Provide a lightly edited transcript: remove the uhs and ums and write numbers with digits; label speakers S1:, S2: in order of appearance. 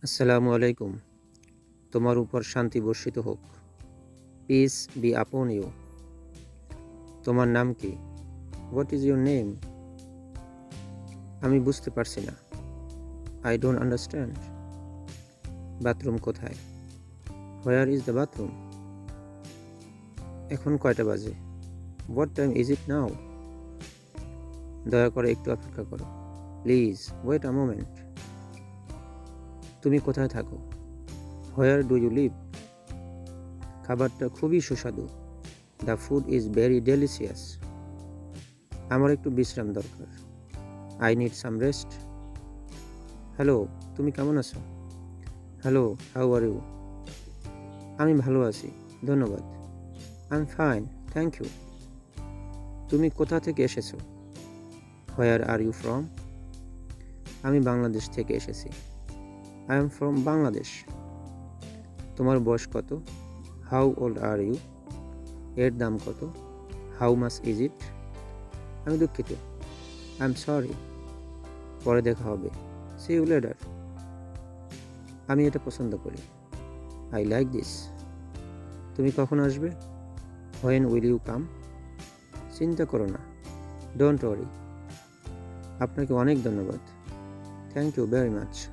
S1: আসসালামু আলাইকুম। তোমার উপর শান্তি বর্ষিত হোক। Peace be upon you. তোমার নাম কি? What is your name? আমি বুঝতে পারছি না। I don't understand. বাথরুম কোথায়? Where is the bathroom? এখন কয়টা বাজে? What time is it now? দয়া করে একটু অপেক্ষা করো। Please wait a moment. তুমি কোথায় থাকো? Where do you live? খাবারটা খুবই সুস্বাদু। The food is very delicious. আমার একটু বিশ্রাম দরকার। I need some rest. Hello, তুমি কেমন আছো? Hello, how are you? আমি ভালো আছি, ধন্যবাদ। I am fine, thank you. তুমি কোথা থেকে এসেছো? Where are you from? আমি বাংলাদেশ থেকে এসেছি। I am from Bangladesh. তোমার বয়স কত? How old are you? এর দাম কত? How much is it? আমি দুঃখিত। I am sorry. পরে দেখা হবে। See you later. আমি এটা পছন্দ করি। I like this. তুমি কখন আসবে? হোয়েন উইল ইউ কাম? চিন্তা করো না। Don't worry. আপনাকে অনেক ধন্যবাদ। Thank you very much.